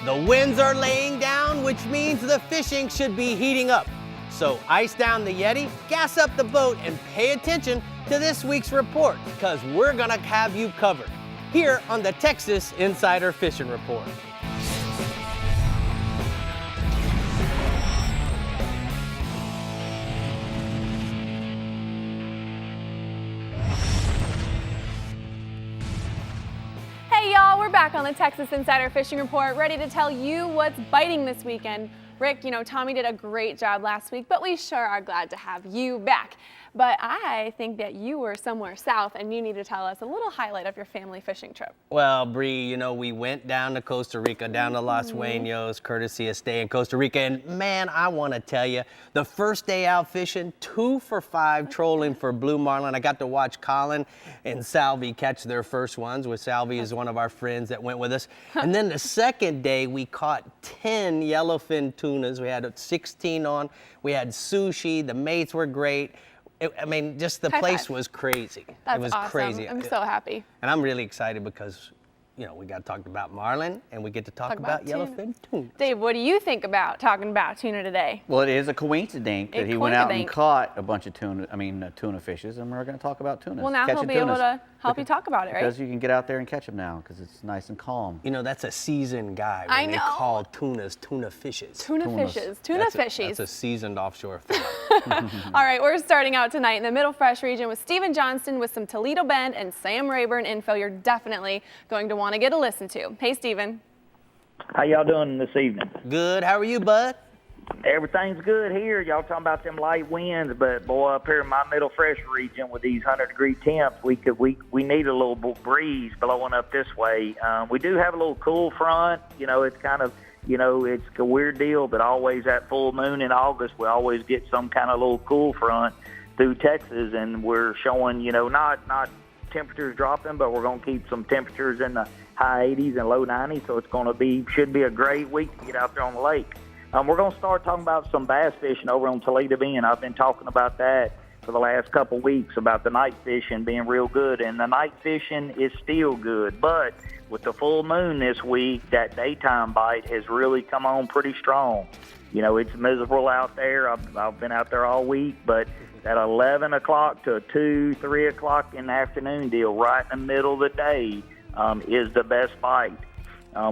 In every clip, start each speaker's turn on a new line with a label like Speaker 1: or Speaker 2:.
Speaker 1: The winds are laying down, which means the fishing should be heating up. So ice down the Yeti, gas up the boat, and pay attention to this week's report, because we're gonna have you covered here on the Texas Insider Fishing Report.
Speaker 2: Hey y'all, we're back on the Texas Insider Fishing Report, ready to tell you what's biting this weekend. Rick, you know, Tommy did a great job last week, but we sure are glad to have you back. But I think that you were somewhere south and you need to tell us a little highlight of your family fishing trip.
Speaker 1: Well, Bree, you know, we went down to Costa Rica, down to Los Sueños, courtesy of stay in Costa Rica. And man, I want to tell you, the first day out fishing, 2 for 5 trolling for blue marlin. I got to watch Colin and Salvi catch their first ones, which Salvi is one of our friends that went with us. And then the second day, we caught 10 yellowfin tunas. We had 16 on. We had sushi. The mates were great. I mean, just the place was crazy.
Speaker 2: That's
Speaker 1: it was
Speaker 2: awesome.
Speaker 1: crazy.
Speaker 2: I'm so happy.
Speaker 1: And I'm really excited because, you know, we got to talk about marlin and we get to talk about yellowfin tuna.
Speaker 2: Dave, what do you think about talking about tuna today?
Speaker 3: Well, it is a coincidence that he went out and caught a bunch of tuna fishes, and we're going to talk about tuna.
Speaker 2: Well, now he'll be able to help you talk about it, right?
Speaker 3: Because you can get out there and catch them now, because it's nice and calm.
Speaker 1: You know, that's a seasoned guy when they call tunas tuna fishes.
Speaker 2: Tuna fishies.
Speaker 1: That's a seasoned offshore fella.
Speaker 2: All right, we're starting out tonight in the Middle Fresh region with Steven Johnston with some Toledo Bend and Sam Rayburn info you're definitely going to want to get a listen to. Hey, Steven.
Speaker 4: How y'all doing this evening?
Speaker 1: Good. How are you, bud?
Speaker 4: Everything's good here. Y'all talking about them light winds, but boy, up here in my Middle Fresh region with these 100-degree temps, we need a little breeze blowing up this way. We do have a little cool front. You know, it's kind of, you know, it's a weird deal, but always at full moon in August, we always get some kind of little cool front through Texas, and we're showing, you know, not temperatures dropping, but we're going to keep some temperatures in the high 80s and low 90s, so it's going to should be a great week to get out there on the lake. We're going to start talking about some bass fishing over on Toledo Bend. I've been talking about that for the last couple weeks, about the night fishing being real good, and the night fishing is still good, but with the full moon this week, that daytime bite has really come on pretty strong. You know, it's miserable out there. I've been out there all week, but that 11 o'clock to 2, 3 o'clock in the afternoon deal right in the middle of the day is the best bite.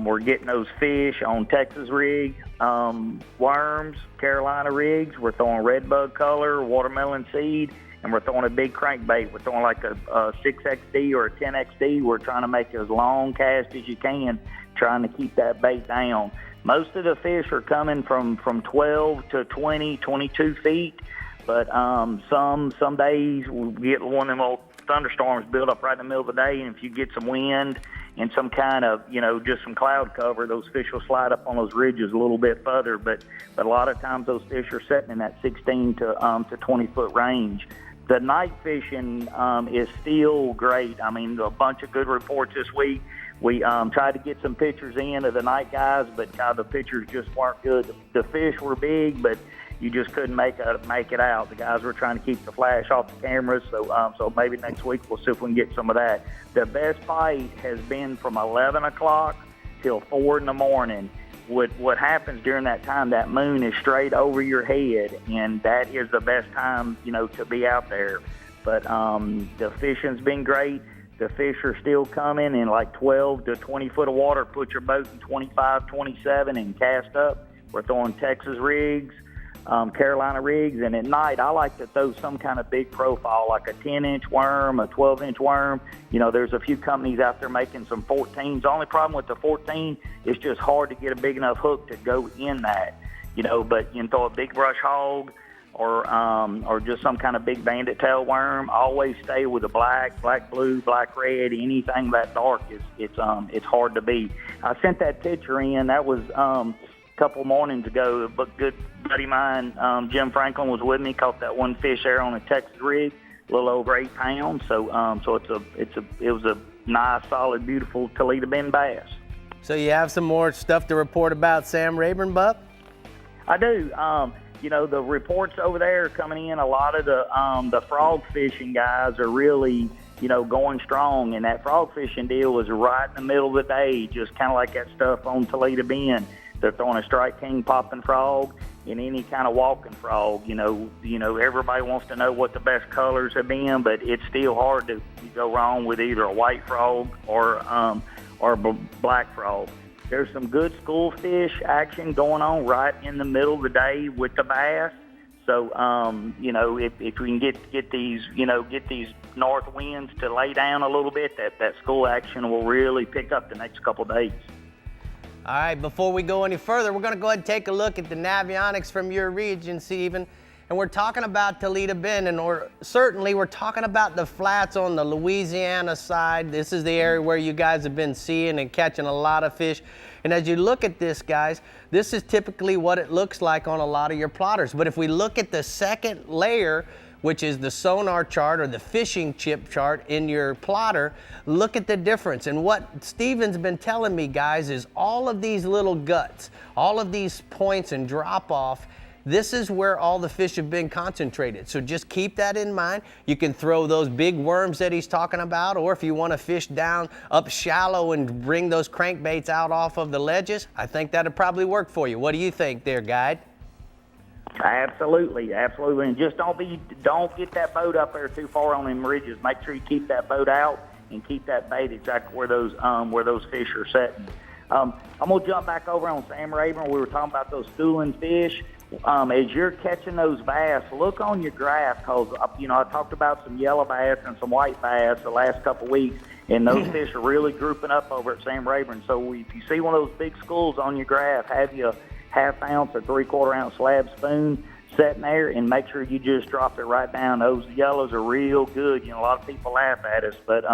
Speaker 4: We're getting those fish on Texas rig, worms, Carolina rigs. We're throwing red bug color, watermelon seed, and we're throwing a big crankbait. We're throwing like a 6XD or a 10XD. We're trying to make as long cast as you can, trying to keep that bait down. Most of the fish are coming from 12 to 20, 22 feet, but some days we'll get one of them old thunderstorms build up right in the middle of the day, and if you get some wind and some kind of, you know, just some cloud cover, those fish will slide up on those ridges a little bit further, but a lot of times those fish are sitting in that 16 to 20 foot range. The night fishing is still great. I mean, a bunch of good reports this week. We tried to get some pictures in of the night guys, but the pictures just weren't good. The fish were big, but you just couldn't make it out. The guys were trying to keep the flash off the cameras, so maybe next week we'll see if we can get some of that. The best bite has been from 11 o'clock till 4 in the morning. What happens during that time, that moon is straight over your head, and that is the best time, you know, to be out there. But the fishing's been great. The fish are still coming in like 12 to 20 foot of water. Put your boat in 25, 27 and cast up. We're throwing Texas rigs, Carolina rigs, and at night I like to throw some kind of big profile, like a 10-inch worm, a 12-inch worm. You know, there's a few companies out there making some 14s. The only problem with the 14 is just hard to get a big enough hook to go in that, you know, but you can throw a big brush hog or just some kind of big bandit tail worm. Always stay with a black blue, black red. Anything that dark it's hard to beat. I sent that picture in. That was couple mornings ago. A good buddy of mine, Jim Franklin, was with me. Caught that one fish there on a Texas rig, a little over 8 pounds. So it was a nice, solid, beautiful Toledo Bend bass.
Speaker 1: So you have some more stuff to report about Sam Rayburn, Buck?
Speaker 4: I do. You know, the reports over there are coming in. A lot of the frog fishing guys are really going strong. And that frog fishing deal was right in the middle of the day, just kind of like that stuff on Toledo Bend. They're throwing a Strike King popping frog and any kind of walking frog. Everybody wants to know what the best colors have been, but it's still hard to go wrong with either a white frog or black frog. There's some good school fish action going on right in the middle of the day with the bass. So, if we can get these north winds to lay down a little bit, that school action will really pick up the next couple of days.
Speaker 1: All right, before we go any further, we're going to go ahead and take a look at the Navionics from your region, Stephen. And we're talking about Toledo Bend, and certainly we're talking about the flats on the Louisiana side. This is the area where you guys have been seeing and catching a lot of fish. And as you look at this, guys, this is typically what it looks like on a lot of your plotters. But if we look at the second layer, which is the sonar chart or the fishing chip chart in your plotter, look at the difference. And what Stephen's been telling me, guys, is all of these little guts, all of these points and drop off, this is where all the fish have been concentrated. So just keep that in mind. You can throw those big worms that he's talking about, or if you want to fish down up shallow and bring those crankbaits out off of the ledges, I think that'd probably work for you. What do you think there, guide?
Speaker 4: Absolutely, and just don't get that boat up there too far on them ridges. Make sure you keep that boat out and keep that bait exactly where those fish are setting. I'm gonna jump back over on Sam Rayburn. We were talking about those schooling fish. As you're catching those bass, look on your graph, because I talked about some yellow bass and some white bass the last couple of weeks, and those fish are really grouping up over at Sam Rayburn. So if you see one of those big schools on your graph, have you half-ounce or three-quarter-ounce slab spoon sitting there, and make sure you just drop it right down. Those yellows are real good. A lot of people laugh at us, but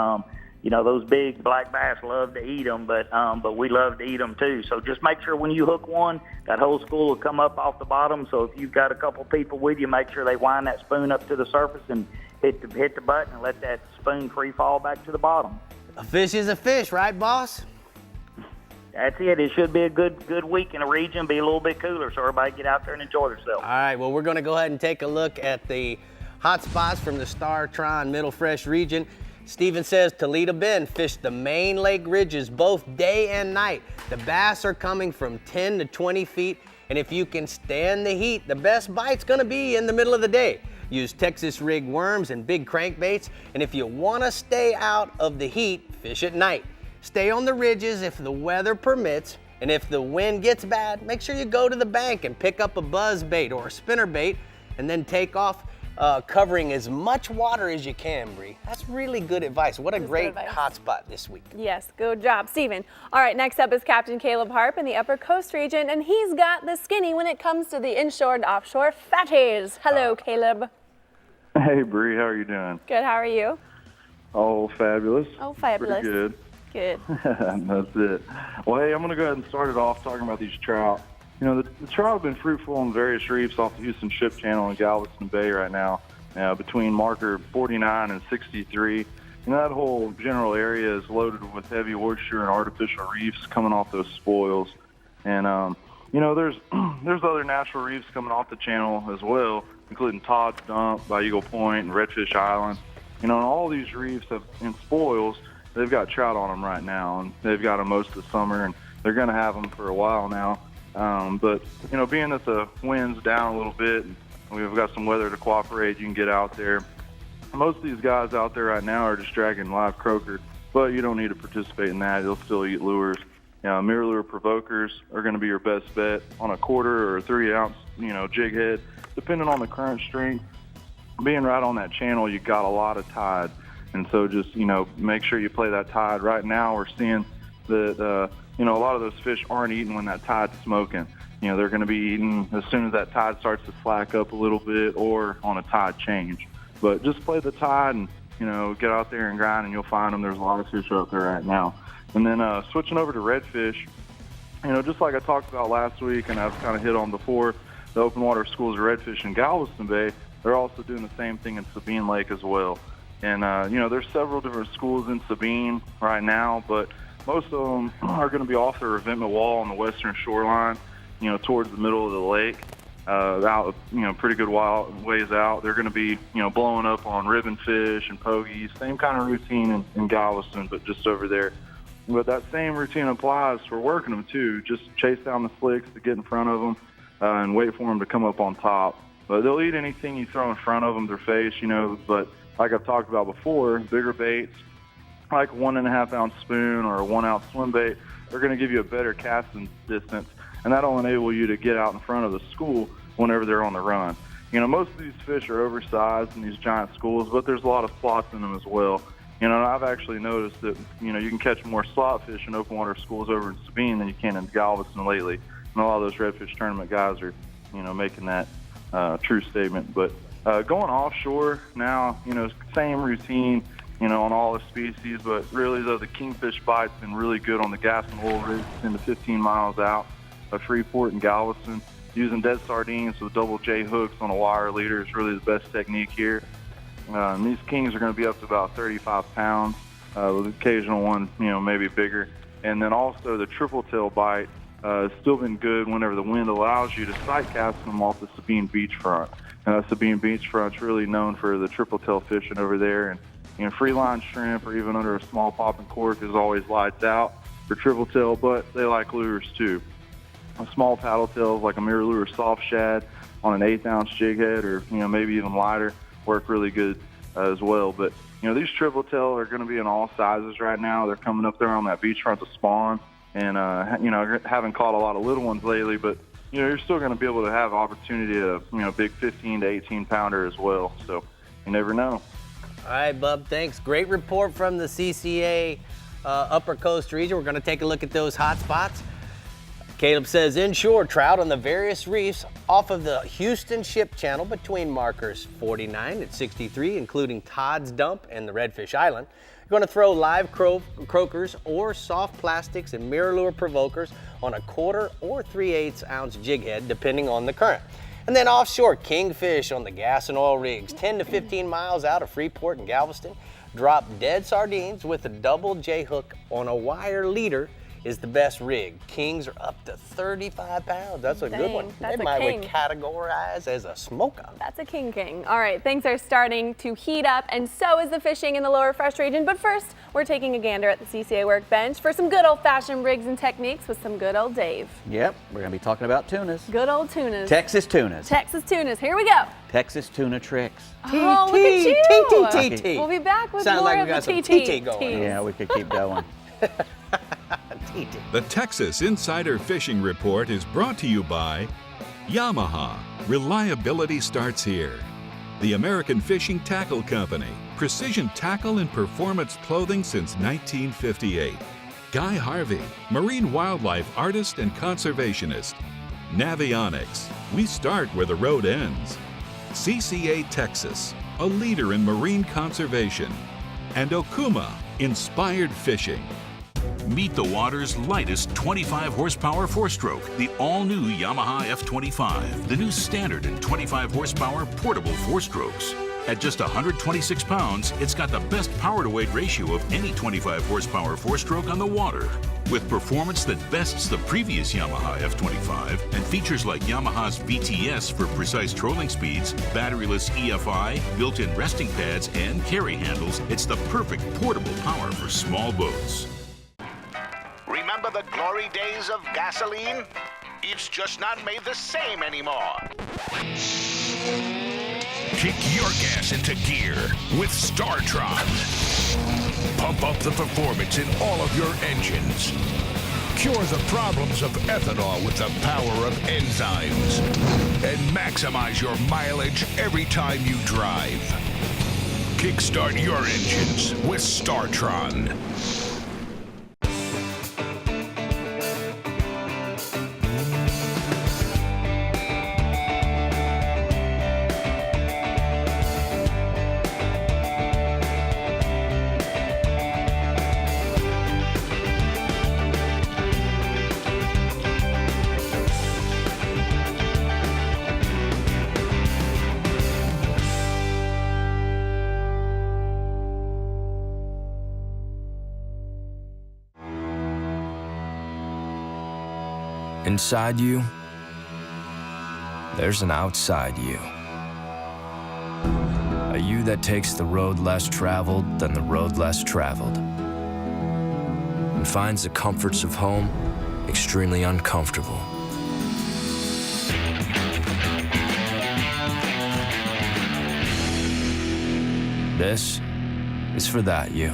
Speaker 4: those big black bass love to eat them, but we love to eat them too. So just make sure when you hook one, that whole school will come up off the bottom. So if you've got a couple people with you, make sure they wind that spoon up to the surface and hit the button and let that spoon free fall back to the bottom.
Speaker 1: A fish is a fish, right, boss?
Speaker 4: That's it. It should be a good week in the region, be a little bit cooler, so everybody get out there and enjoy themselves.
Speaker 1: All right, well, we're going to go ahead and take a look at the hot spots from the StarTron Middle Fresh region. Stephen says Toledo Bend fished the main lake ridges both day and night. The bass are coming from 10 to 20 feet, and if you can stand the heat, the best bite's going to be in the middle of the day. Use Texas rig worms and big crankbaits, and if you want to stay out of the heat, fish at night. Stay on the ridges if the weather permits, and if the wind gets bad, make sure you go to the bank and pick up a buzz bait or a spinner bait, and then take off covering as much water as you can, Bree. That's really good advice. What a great hot spot this week.
Speaker 2: Yes, good job, Stephen. All right, next up is Captain Caleb Harp in the Upper Coast region, and he's got the skinny when it comes to the inshore and offshore fatties. Hello, Caleb.
Speaker 5: Hey, Bree, how are you doing?
Speaker 2: Good, how are you?
Speaker 5: Oh, fabulous.
Speaker 2: Oh, fabulous.
Speaker 5: Pretty good.
Speaker 2: Good.
Speaker 5: That's it. Well, hey, I'm going to go ahead and start it off talking about these trout. The trout have been fruitful on various reefs off the Houston Ship Channel in Galveston Bay right now, between marker 49 and 63. That whole general area is loaded with heavy oyster and artificial reefs coming off those spoils. And, there's other natural reefs coming off the channel as well, including Todd's Dump by Eagle Point and Redfish Island. And all these reefs have in spoils. They've got trout on them right now, and they've got them most of the summer, and they're going to have them for a while now. But being that the wind's down a little bit, and we've got some weather to cooperate, you can get out there. Most of these guys out there right now are just dragging live croaker, but you don't need to participate in that. They'll still eat lures. Mirror lure provokers are going to be your best bet on a 1/4 or 3-ounce, jig head, depending on the current strength. Being right on that channel, you got a lot of tide. And so just, make sure you play that tide. Right now we're seeing that, a lot of those fish aren't eating when that tide's smoking. They're going to be eating as soon as that tide starts to slack up a little bit or on a tide change. But just play the tide and, get out there and grind, and you'll find them. There's a lot of fish out there right now. And then switching over to redfish, just like I talked about last week and I've kind of hit on before, the open water schools of redfish in Galveston Bay, they're also doing the same thing in Sabine Lake as well. And, there's several different schools in Sabine right now, but most of them are going to be off the revetment wall on the western shoreline, towards the middle of the lake. out, pretty good ways out. They're going to be, blowing up on ribbon fish and pogies. Same kind of routine in Galveston, but just over there. But that same routine applies for working them too. Just chase down the slicks to get in front of them and wait for them to come up on top. But they'll eat anything you throw in front of them, their face, But like I've talked about before, bigger baits, like 1.5 ounce spoon or a 1 ounce swim bait, are going to give you a better casting distance, and that'll enable you to get out in front of the school whenever they're on the run. Most of these fish are oversized in these giant schools, but there's a lot of slots in them as well. I've actually noticed that, you can catch more slot fish in open water schools over in Sabine than you can in Galveston lately. And a lot of those redfish tournament guys are, making that true statement. But going offshore now, same routine, on all the species, but really, though, the kingfish bite's been really good on the gas and oil rigs 10 to 15 miles out of Freeport and Galveston. Using dead sardines with double J hooks on a wire leader is really the best technique here. And these kings are going to be up to about 35 pounds, with the occasional one, maybe bigger. And then also the triple tail bite has still been good whenever the wind allows you to sight cast them off the Sabine beachfront. Sabine beachfront's really known for the triple tail fishing over there, and free line shrimp or even under a small popping cork is always lights out for triple tail, but they like lures too. Small paddle tails like a mirror lure soft shad on an 1/8 ounce jig head, or maybe even lighter, work really good as well. But these triple tail are going to be in all sizes right now. They're coming up there on that beachfront to spawn, and haven't caught a lot of little ones lately, but you're still going to be able to have opportunity to big 15 to 18 pounder as well. So you never know.
Speaker 1: All right, Bub, thanks. Great report from the CCA Upper Coast region. We're going to take a look at those hot spots. Caleb says inshore trout on the various reefs off of the Houston Ship Channel between markers 49 at 63, including Todd's Dump and the Redfish Island. You're going to throw live croakers or soft plastics and mirror lure provokers on a 1/4 or 3/8 ounce jig head, depending on the current. And then offshore, kingfish on the gas and oil rigs 10 to 15 miles out of Freeport and Galveston. Drop dead sardines with a double J hook on a wire leader is the best rig. Kings are up to 35 pounds. That's a good one.
Speaker 2: That's
Speaker 1: they
Speaker 2: a
Speaker 1: might
Speaker 2: king.
Speaker 1: be categorized as a smoker.
Speaker 2: That's a king. All right, things are starting to heat up, and so is the fishing in the lower fresh region. But first, we're taking a gander at the CCA workbench for some good old-fashioned rigs and techniques with some good old Dave.
Speaker 3: Yep, we're going to be talking about tunas.
Speaker 2: Good old tunas.
Speaker 3: Texas tunas.
Speaker 2: Texas tunas. Here we go.
Speaker 3: Texas tuna tricks.
Speaker 2: Oh, look at you.
Speaker 1: TT.
Speaker 2: We'll be back with
Speaker 1: Sounds
Speaker 2: more
Speaker 1: like we
Speaker 2: of
Speaker 1: got
Speaker 2: the
Speaker 1: some
Speaker 2: TT
Speaker 1: TT going.
Speaker 3: Yeah, we could keep going.
Speaker 6: The Texas Insider Fishing Report is brought to you by Yamaha. Reliability starts here. The American Fishing Tackle Company. Precision tackle and performance clothing since 1958. Guy Harvey, marine wildlife artist and conservationist. Navionics. We start where the road ends. CCA Texas, a leader in marine conservation. And Okuma, inspired fishing.
Speaker 7: Meet the water's lightest 25 horsepower four-stroke, the all-new Yamaha F25, the new standard and 25 horsepower portable four-strokes. At just 126 pounds, it's got the best power-to-weight ratio of any 25 horsepower four-stroke on the water. With performance that bests the previous Yamaha F25 and features like Yamaha's VTS for precise trolling speeds, batteryless EFI, built-in resting pads, and carry handles, it's the perfect portable power for small boats.
Speaker 8: Remember the glory days of gasoline? It's just not made the same anymore.
Speaker 9: Kick your gas into gear with StarTron. Pump up the performance in all of your engines. Cure the problems of ethanol with the power of enzymes. And maximize your mileage every time you drive. Kickstart your engines with StarTron.
Speaker 10: Inside you, there's an outside you. A you that takes the road less traveled than the road less traveled, and finds the comforts of home extremely uncomfortable. This is for that you.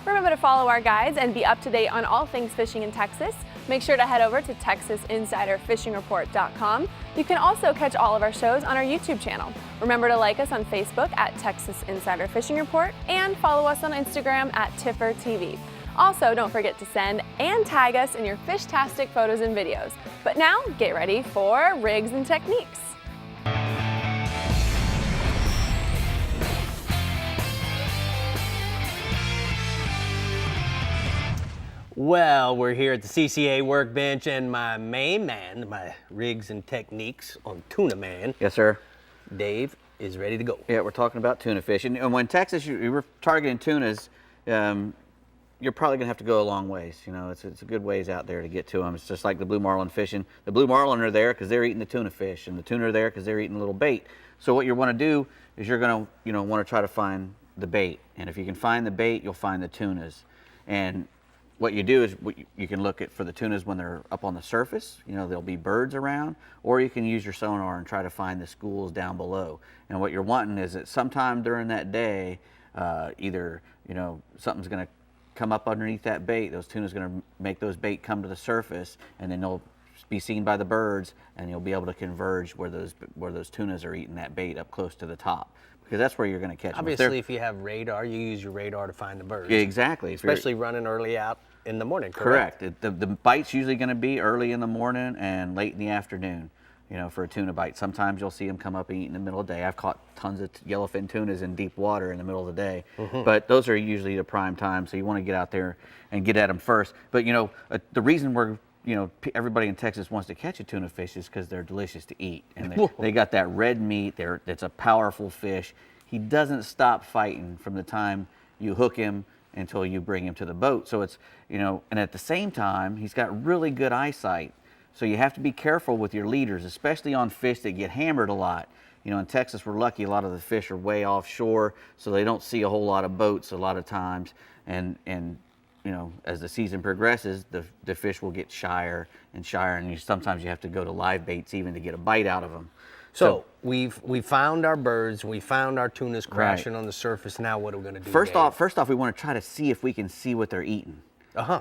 Speaker 2: Remember to follow our guides and be up to date on all things fishing in Texas. Make sure to head over to TexasInsiderFishingReport.com. You can also catch all of our shows on our YouTube channel. Remember to like us on Facebook at Texas Insider Fishing Report and follow us on Instagram at TifferTV. Also, don't forget to send and tag us in your fish-tastic photos and videos. But now, get ready for Rigs and Techniques.
Speaker 1: Well, we're here at the CCA workbench, and my main man, my rigs and techniques on Tuna Man,
Speaker 3: Yes, sir.
Speaker 1: Dave, is ready to go.
Speaker 3: Yeah, we're talking about tuna fishing. And when Texas, you were targeting tunas, you're probably gonna have to go a long ways. You know, it's a good ways out there to get to them. It's just like the blue marlin fishing. The blue marlin are there because they're eating the tuna fish, and the tuna are there because they're eating little bait. So what you want to do is you're gonna, want to try to find the bait. And if you can find the bait, you'll find the tunas. And what you do is you can look at for the tunas when they're up on the surface. There'll be birds around, or you can use your sonar and try to find the schools down below. And what you're wanting is that sometime during that day, either something's going to come up underneath that bait. Those tunas going to make those bait come to the surface, and then they'll be seen by the birds, and you'll be able to converge where those tunas are eating that bait up close to the top. Because that's where you're going to catch them.
Speaker 1: Obviously, if you have radar, you use your radar to find the birds.
Speaker 3: Yeah, exactly.
Speaker 1: Especially running early out in the morning, correct?
Speaker 3: The bite's usually going to be early in the morning and late in the afternoon, for a tuna bite. Sometimes you'll see them come up and eat in the middle of the day. I've caught tons of yellowfin tunas in deep water in the middle of the day. But those are usually the prime time, so you want to get out there and get at them first. But, the reason everybody in Texas wants to catch a tuna fish is because they're delicious to eat. And they got that red meat. It's a powerful fish. He doesn't stop fighting from the time you hook him until you bring him to the boat. So it's, and at the same time, he's got really good eyesight. So you have to be careful with your leaders, especially on fish that get hammered a lot. In Texas, we're lucky a lot of the fish are way offshore, so they don't see a whole lot of boats a lot of times. And as the season progresses, the fish will get shyer and shyer, and sometimes you have to go to live baits even to get a bite out of them.
Speaker 1: So we found our birds, we found our tunas crashing on the surface. Now what are we going to do?
Speaker 3: First off, we want to try to see if we can see what they're eating.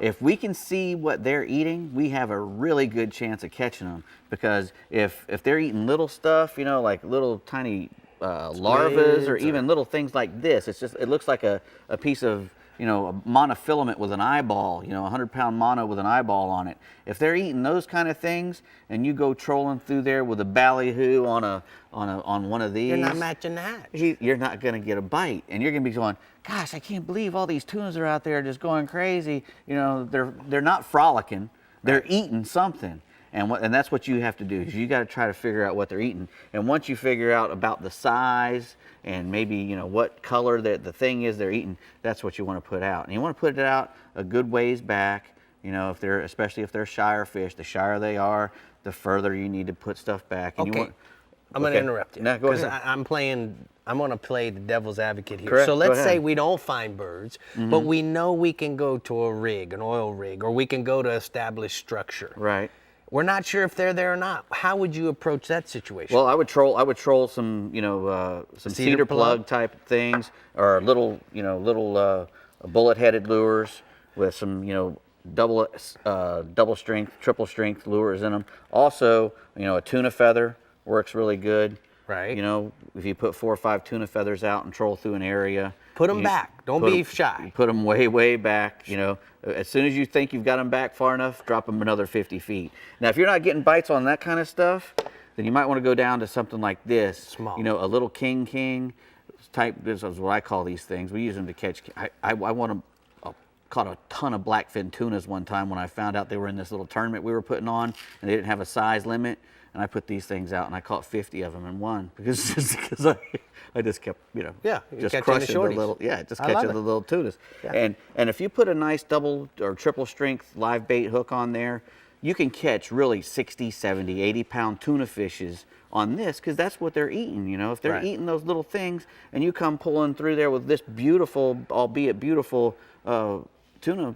Speaker 3: If we can see what they're eating, we have a really good chance of catching them. Because if they're eating little stuff, like little tiny larvae or even little things like this, it looks like a piece of a monofilament with an eyeball, a 100-pound mono with an eyeball on it. If they're eating those kind of things, and you go trolling through there with a ballyhoo on one of these,
Speaker 1: you're not matching that.
Speaker 3: You're not going to get a bite, and you're going to be going, gosh, I can't believe all these tunas are out there just going crazy. They're not frolicking, they're eating something. And that's what you have to do, is you got to try to figure out what they're eating. And once you figure out about the size and maybe what color the thing is they're eating, that's what you want to put out. And you want to put it out a good ways back. Especially if they're shyer fish, the shyer they are, the further you need to put stuff back. And
Speaker 1: I'm going to interrupt you.
Speaker 3: No, go ahead.
Speaker 1: I'm going to play the devil's advocate here.
Speaker 3: Correct.
Speaker 1: So let's say we don't find birds, but we know we can go to a rig, an oil rig, or we can go to established structure.
Speaker 3: Right.
Speaker 1: We're not sure if they're there or not. How would you approach that situation?
Speaker 3: Well, I would troll some, some cedar plug type things, or little bullet-headed lures with some, double strength, triple strength lures in them. Also, a tuna feather works really good.
Speaker 1: Right.
Speaker 3: If you put 4 or 5 tuna feathers out and troll through an area.
Speaker 1: Put them back. Don't be shy.
Speaker 3: Put them way, way back. As soon as you think you've got them back far enough, drop them another 50 feet. Now, if you're not getting bites on that kind of stuff, then you might want to go down to something like this.
Speaker 1: Small.
Speaker 3: A little king type. This is what I call these things. We use them to catch. I caught a ton of blackfin tunas one time when I found out they were in this little tournament we were putting on, and they didn't have a size limit. And I put these things out, and I caught 50 of them in one because I just kept, just crushing the little, catching the little tunas. Yeah. And if you put a nice double or triple strength live bait hook on there, you can catch really 60, 70, 80-pound tuna fishes on this because that's what they're eating. You know, if they're
Speaker 1: Right.
Speaker 3: eating those little things and you come pulling through there with this beautiful, albeit beautiful tuna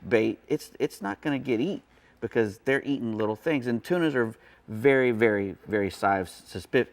Speaker 3: bait, it's not going to get eat because they're eating little things. And tunas are very, very, very size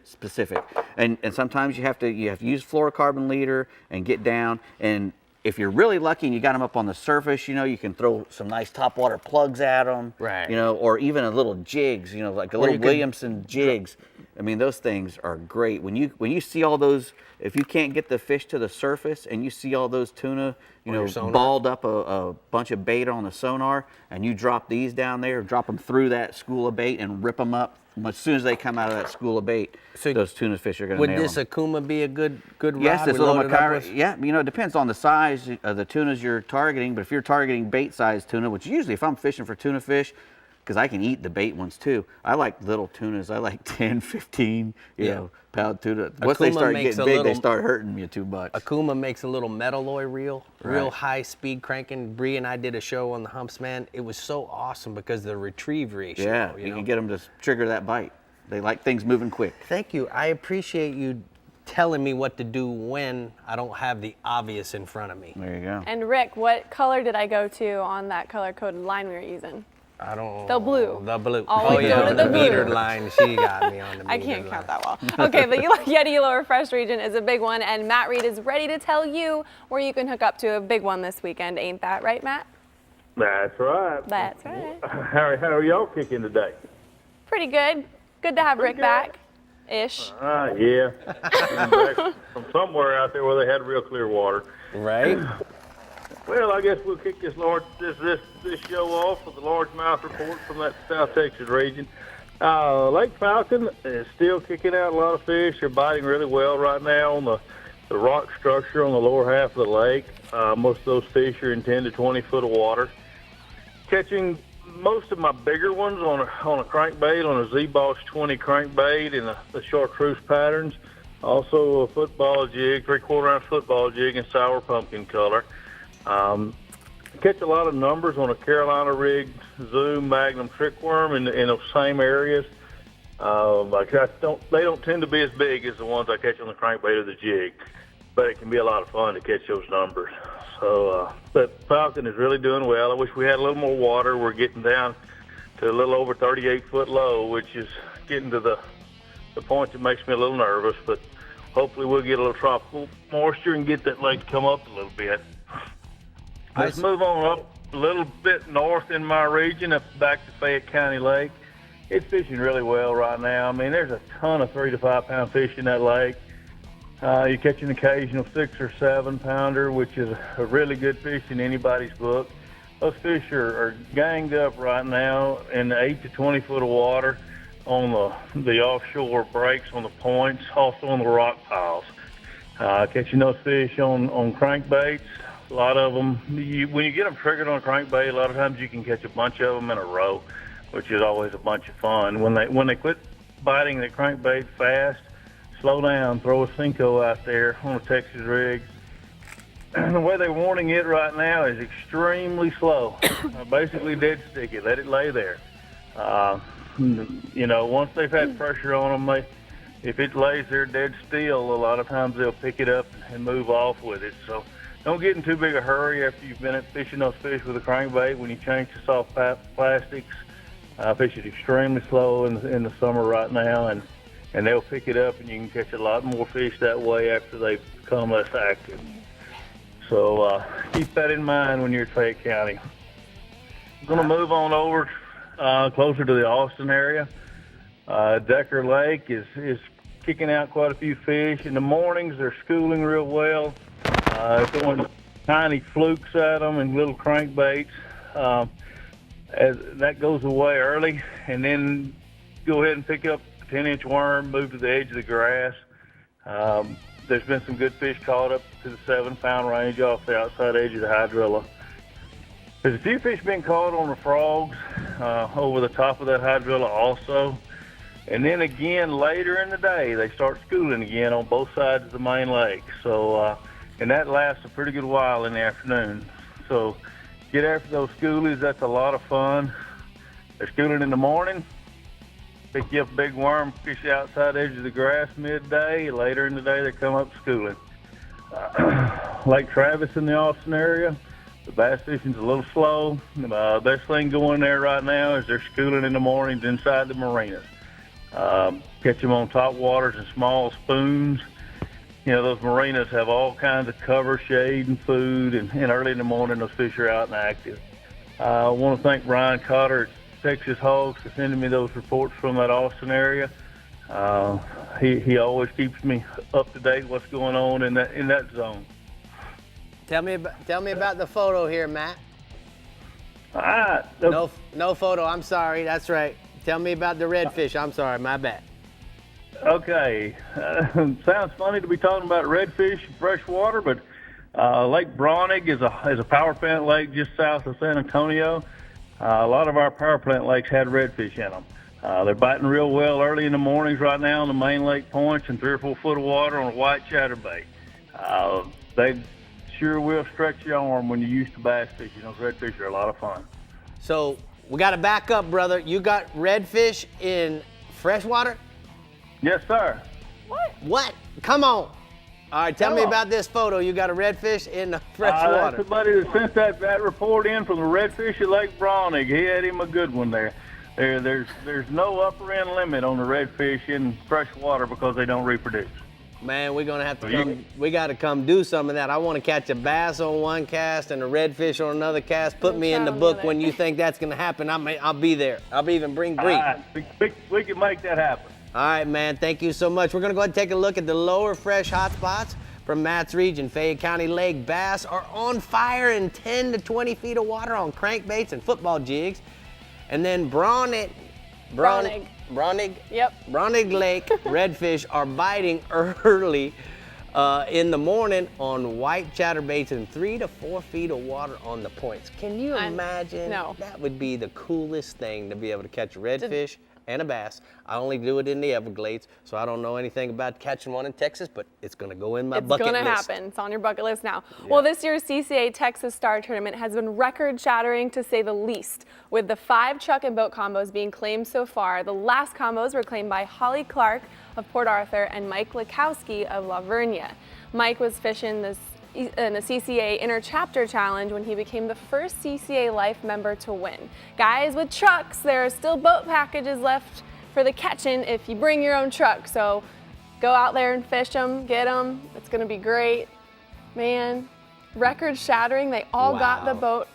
Speaker 3: specific. And sometimes you have to use fluorocarbon leader and get down. And if you're really lucky and you got them up on the surface, you know, you can throw some nice topwater plugs at them.
Speaker 1: Right.
Speaker 3: You know, or even a little jigs, you know, like a little Williamson jigs. I mean, those things are great. When you see all those, if you can't get the fish to the surface and you see all those tuna, you know, balled up a bunch of bait on the sonar, and you drop these down there, drop them through that school of bait and rip them up. As soon as they come out of that school of bait, those tuna fish are going to nail them.
Speaker 1: Would this Akuma be a good rod?
Speaker 3: Yes, this
Speaker 1: we
Speaker 3: little
Speaker 1: load it up
Speaker 3: Macara.
Speaker 1: with?
Speaker 3: Yeah, you know, it depends on the size of the tunas you're targeting. But if you're targeting bait-sized tuna, which usually if I'm fishing for tuna fish, because I can eat the bait ones too. I like little tunas. I like 10, 15, you know, pound tuna. Once they
Speaker 1: Akuma
Speaker 3: start
Speaker 1: makes
Speaker 3: getting
Speaker 1: a
Speaker 3: big,
Speaker 1: little-
Speaker 3: they start hurting me too much.
Speaker 1: Akuma makes a little metalloy reel, real
Speaker 3: Right.
Speaker 1: high speed cranking. Bree and I did a show on the Humps, man. It was so awesome because of the retrieve ratio.
Speaker 3: Yeah, you can get them to trigger that bite. They like things moving quick.
Speaker 1: Thank you. I appreciate you telling me what to do when I don't have the obvious in front of me.
Speaker 3: There you go.
Speaker 2: And Rick, what color did I go to on that color-coded line we were using?
Speaker 1: I don't.
Speaker 2: The blue.
Speaker 1: The blue.
Speaker 2: Always go to the blue.
Speaker 1: metered line. She got me on the metered
Speaker 2: I can't
Speaker 1: line.
Speaker 2: count that well. Okay, the Yeti Lower Fresh region is a big one, and Matt Reed is ready to tell you where you can hook up to a big one this weekend. Ain't that right, Matt?
Speaker 11: That's right.
Speaker 2: That's right.
Speaker 11: How are y'all kicking today?
Speaker 2: Pretty good. Good to have Rick back. Ish.
Speaker 11: Yeah. Back from somewhere out there where they had real clear water.
Speaker 1: Right.
Speaker 11: Well, I guess we'll kick this show off with the largemouth report from that South Texas region. Lake Falcon is still kicking out a lot of fish. They're biting really well right now on the rock structure on the lower half of the lake. Most of those fish are in 10 to 20 foot of water. Catching most of my bigger ones on a crankbait, on a Z-Boss 20 crankbait in the chartreuse patterns. Also a football jig, 3/4 ounce football jig in sour pumpkin color. Catch a lot of numbers on a Carolina rig Zoom Magnum trickworm in those same areas. They don't tend to be as big as the ones I catch on the crankbait or the jig, but it can be a lot of fun to catch those numbers. So, but Falcon is really doing well. I wish we had a little more water. We're getting down to a little over 38 foot low, which is getting to the point that makes me a little nervous, but hopefully we'll get a little tropical moisture and get that lake to come up a little bit. Let's move on up a little bit north in my region, up back to Fayette County Lake. It's fishing really well right now. I mean, there's a ton of 3 to 5 pound fish in that lake. You catch an occasional 6 or 7 pounder, which is a really good fish in anybody's book. Those fish are ganged up right now in 8 to 20 foot of water on the offshore breaks on the points, also on the rock piles. Catching those fish on crankbaits. A lot of them, when you get them triggered on a crankbait, a lot of times you can catch a bunch of them in a row, which is always a bunch of fun. When they quit biting the crankbait fast, slow down, throw a Cinco out there on a Texas rig. And the way they're warning it right now is extremely slow, basically dead sticky. Let it lay there. You know, once they've had pressure on them, if it lays there dead still, a lot of times they'll pick it up and move off with it. So don't get in too big a hurry after you've been fishing those fish with a crankbait. When you change to soft plastics, fish is extremely slow in the summer right now, and they'll pick it up, and you can catch a lot more fish that way after they become less active. So keep that in mind when you're at Fayette County. I'm going to move on over closer to the Austin area. Decker Lake is kicking out quite a few fish. In the mornings, they're schooling real well. Throwing tiny flukes at them and little crankbaits. As that goes away early, and then go ahead and pick up a 10-inch worm, move to the edge of the grass. There's been some good fish caught up to the 7-pound range off the outside edge of the hydrilla. There's a few fish being caught on the frogs over the top of that hydrilla also. And then again, later in the day, they start schooling again on both sides of the main lake. So, and that lasts a pretty good while in the afternoon. So get after those schoolies. That's a lot of fun. They're schooling in the morning. Pick you up a big worm, fish you outside the edge of the grass midday. Later in the day, they come up schooling. Lake Travis in the Austin area, the bass fishing's a little slow. The best thing going there right now is they're schooling in the mornings inside the marinas. Catch them on top waters and small spoons. You know, those marinas have all kinds of cover, shade, and food, and early in the morning, those fish are out and active. I want to thank Brian Cotter at Texas Hogs for sending me those reports from that Austin area. He always keeps me up to date what's going on in that zone.
Speaker 1: Tell me about the photo here, Matt.
Speaker 11: All right.
Speaker 1: No photo. I'm sorry. That's right. Tell me about the redfish. I'm sorry. My bad.
Speaker 11: Okay. Sounds funny to be talking about redfish and fresh water, but Lake Braunig is a power plant lake just south of San Antonio. A lot of our power plant lakes had redfish in them. They're biting real well early in the mornings right now on the main lake points and 3 or 4 foot of water on a white chatterbait. They sure will stretch your arm when you're used to bass fishing. Those redfish are a lot of fun.
Speaker 1: So we got to back up, brother. You got redfish in freshwater?
Speaker 11: Yes, sir.
Speaker 1: What? Come on. All right, tell me about this photo. You got a redfish in the freshwater.
Speaker 11: That's somebody that sent that report in from the redfish at Lake Braunig. He had him a good one there. There's no upper end limit on the redfish in freshwater because they don't reproduce.
Speaker 1: Man, we're gonna have to come. We got to come do some of that. I want to catch a bass on one cast and a redfish on another cast. Put me in the book when you think that's gonna happen. I'll be there. I'll even bring Bree.
Speaker 11: All right, we can make that happen.
Speaker 1: All right, man. Thank you so much. We're gonna go ahead and take a look at the lower fresh hotspots from Matt's region. Fayette County Lake bass are on fire in 10 to 20 feet of water on crankbaits and football jigs. And then Braunig Lake redfish are biting early in the morning on white chatterbaits in 3 to 4 feet of water on the points. Can you imagine?
Speaker 2: No.
Speaker 1: That would be the coolest thing to be able to catch a redfish and a bass. I only do it in the Everglades, so I don't know anything about catching one in Texas, but it's gonna go in my bucket list.
Speaker 2: It's gonna happen. It's on your bucket list now. Yeah. Well, this year's CCA Texas Star Tournament has been record-shattering, to say the least, with the 5 truck and boat combos being claimed so far. The last combos were claimed by Holly Clark of Port Arthur and Mike Lakowski of La Vernia. Mike was fishing in the CCA Interchapter Challenge when he became the first CCA Life member to win. Guys with trucks, there are still boat packages left for the catching if you bring your own truck. So go out there and fish them, get them. It's gonna be great. Man, record shattering. They all got the boat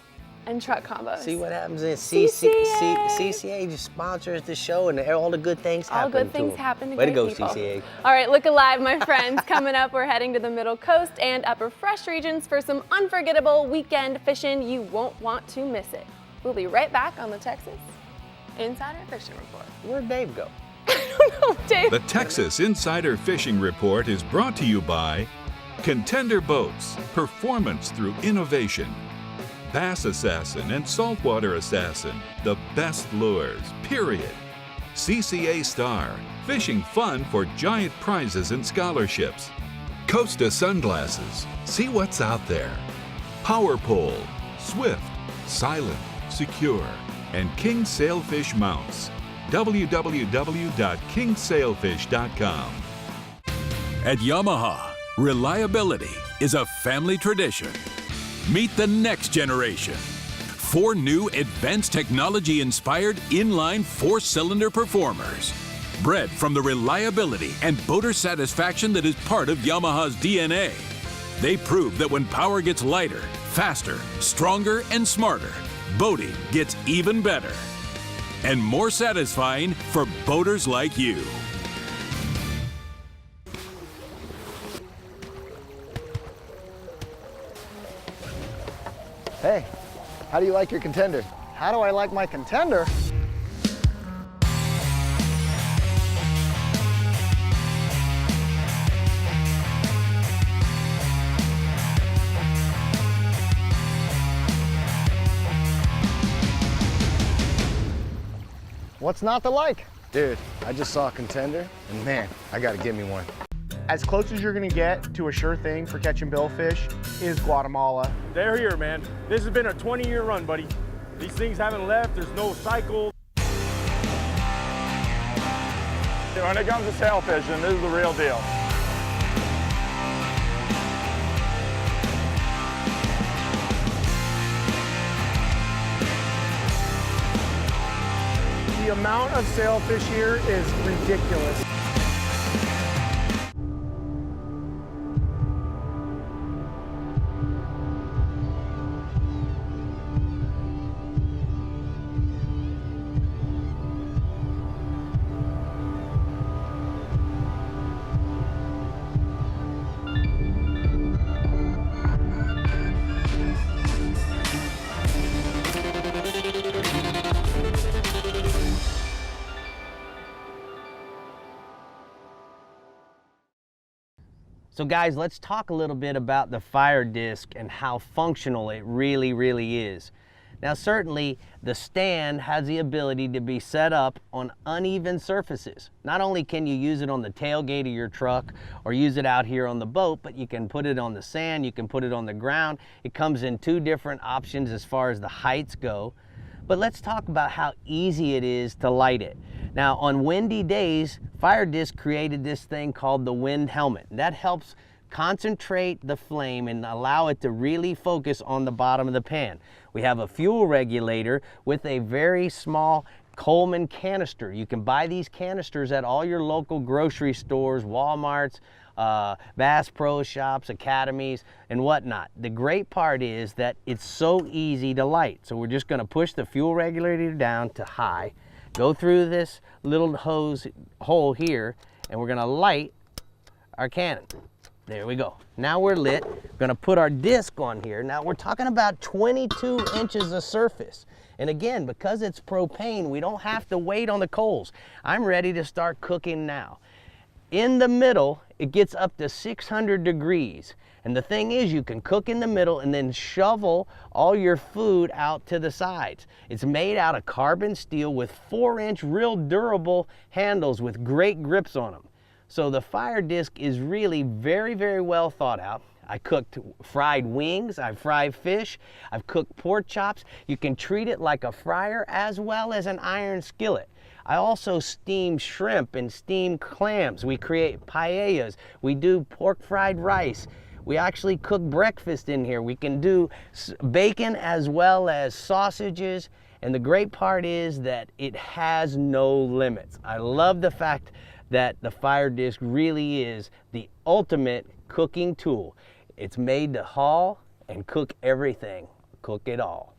Speaker 2: and truck combos.
Speaker 1: See what happens in CCA just sponsors the show and all the good things happen.
Speaker 2: All good things happen to
Speaker 1: great
Speaker 2: people.
Speaker 1: Way to go, CCA.
Speaker 2: All right, look alive, my friends. Coming up, we're heading to the Middle Coast and Upper Fresh regions for some unforgettable weekend fishing. You won't want to miss it. We'll be right back on the Texas Insider Fishing Report.
Speaker 1: Where'd Dave go?
Speaker 2: I don't know, Dave.
Speaker 6: The Texas Insider Fishing Report is brought to you by Contender Boats, performance through innovation. Bass Assassin and Saltwater Assassin, the best lures, period. CCA Star, fishing fun for giant prizes and scholarships. Costa Sunglasses, see what's out there. Power Pole, swift, silent, secure. And King Sailfish Mounts, www.kingsailfish.com.
Speaker 12: At Yamaha, reliability is a family tradition. Meet the next generation. 4 new advanced technology-inspired inline 4-cylinder performers. Bred from the reliability and boater satisfaction that is part of Yamaha's DNA. They prove that when power gets lighter, faster, stronger, and smarter, boating gets even better. And more satisfying for boaters like you.
Speaker 13: Hey, how do you like your Contender? How do I like my Contender? What's not to like? Dude, I just saw a Contender, and man, I gotta give me one.
Speaker 14: As close as you're gonna get to a sure thing for catching billfish is Guatemala.
Speaker 15: They're here, man. This has been a 20-year run, buddy. These things haven't left. There's no cycle. When it comes to sail fishing, this is the real deal.
Speaker 14: The amount of sailfish here is ridiculous.
Speaker 1: So guys, let's talk a little bit about the fire disc and how functional it really is. Now certainly the stand has the ability to be set up on uneven surfaces. Not only can you use it on the tailgate of your truck or use it out here on the boat, but you can put it on the sand, you can put it on the ground. It comes in two different options as far as the heights go. But let's talk about how easy it is to light it. Now on windy days, Fire Disc created this thing called the wind helmet. That helps concentrate the flame and allow it to really focus on the bottom of the pan. We have a fuel regulator with a very small Coleman canister. You can buy these canisters at all your local grocery stores, Walmarts, Bass Pro Shops, academies, and whatnot. The great part is that it's so easy to light. So we're just going to push the fuel regulator down to high, go through this little hose hole here, and we're going to light our cannon. There we go. Now we're lit. We're going to put our disc on here. Now we're talking about 22 inches of surface. And again, because it's propane, we don't have to wait on the coals. I'm ready to start cooking now. In the middle, it gets up to 600 degrees. And the thing is, you can cook in the middle and then shovel all your food out to the sides. It's made out of carbon steel with 4-inch real durable handles with great grips on them. So the Fire Disc is really very well thought out. I cooked fried wings, I've fried fish, I've cooked pork chops. You can treat it like a fryer as well as an iron skillet. I also steam shrimp and steam clams. We create paellas. We do pork fried rice. We actually cook breakfast in here. We can do bacon as well as sausages. And the great part is that it has no limits. I love the fact that the Fire Disc really is the ultimate cooking tool. It's made to haul and cook everything. Cook it all.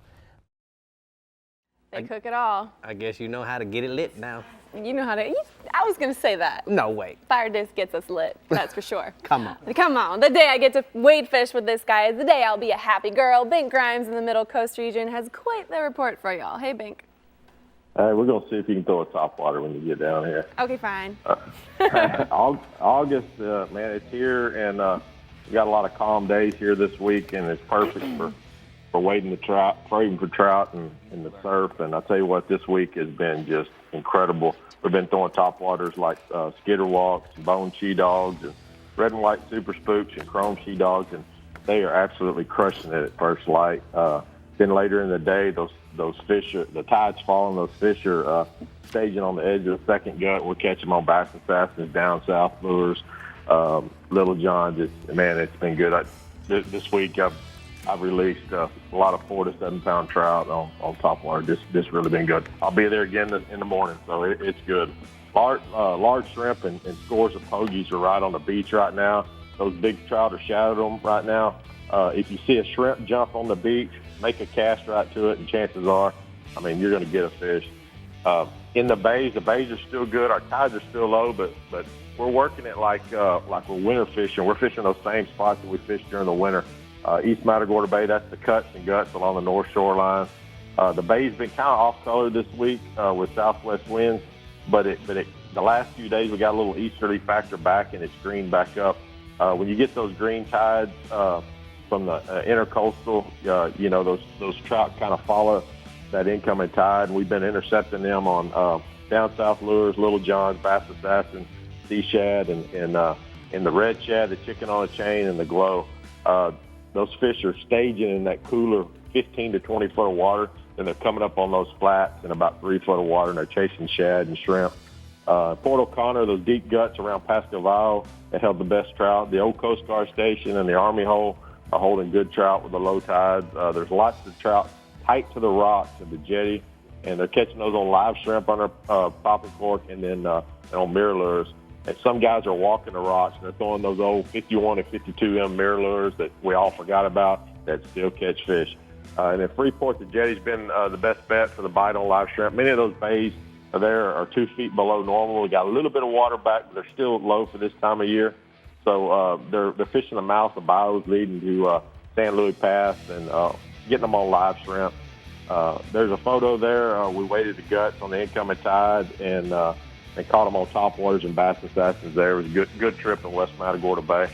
Speaker 2: They cook it all.
Speaker 1: I guess you know how to get it lit now.
Speaker 2: You know how to, I was gonna say that.
Speaker 1: No way.
Speaker 2: Fire Disc gets us lit, that's for sure.
Speaker 1: Come on.
Speaker 2: Come on, the day I get to wade fish with this guy is the day I'll be a happy girl. Bink Grimes in the Middle Coast region has quite the report for y'all. Hey, Bink.
Speaker 16: We're going to see if you can throw a topwater when you get down here.
Speaker 2: Okay, fine.
Speaker 16: August, man, it's here, and we got a lot of calm days here this week, and it's perfect for wading for trout and the surf. And I tell you what, this week has been just incredible. We've been throwing topwaters like skitter walks, bone she dogs, and red and white super spooks and chrome she dogs, and they are absolutely crushing it at first light. Then later in the day, those fish, the tide's falling, those fish are staging on the edge of the second gut. We're catching them on Bass and Sassons, down south lures, Little Johns. It's been good. This week I've released a lot of 4 to 7 pound trout on topwater. This really been good. I'll be there again in the morning, so it's good. Large shrimp and scores of pogies are right on the beach right now. Those big trout are shadowed them right now. If you see a shrimp jump on the beach, make a cast right to it, and chances are, you're going to get a fish. In the bays are still good. Our tides are still low, but we're working it like we're winter fishing. We're fishing those same spots that we fished during the winter. East Matagorda Bay, that's the cuts and guts along the north shoreline. The bay's been kind of off-color this week with southwest winds, but the last few days we got a little easterly factor back, and it's greened back up. When you get those green tides from the intercoastal, those trout kind of follow that incoming tide. We've been intercepting them on down south lures, Little Johns, Bass Assassin, sea shad, and the red shad, the chicken on a chain, and the glow. Those fish are staging in that cooler 15 to 20 foot of water, and they're coming up on those flats in about 3 foot of water, and they're chasing shad and shrimp. Port O'Connor, those deep guts around Pascoval, that held the best trout. The old Coast Guard Station and the Army Hole are holding good trout with the low tides. There's lots of trout tight to the rocks at the jetty, and they're catching those on live shrimp under popping cork and then on mirror lures. And some guys are walking the rocks, and they're throwing those old 51 and 52M mirror lures that we all forgot about that still catch fish. And in Freeport, the jetty's been the best bet for the bite on live shrimp. Many of those bays there are 2 feet below normal. We got a little bit of water back, but they're still low for this time of year. So they're fishing the mouth of bayous leading to San Luis Pass and getting them on live shrimp. There's a photo there. We weighted the guts on the incoming tide and caught them on topwaters and bass assassins there. It was a good trip in West Matagorda Bay.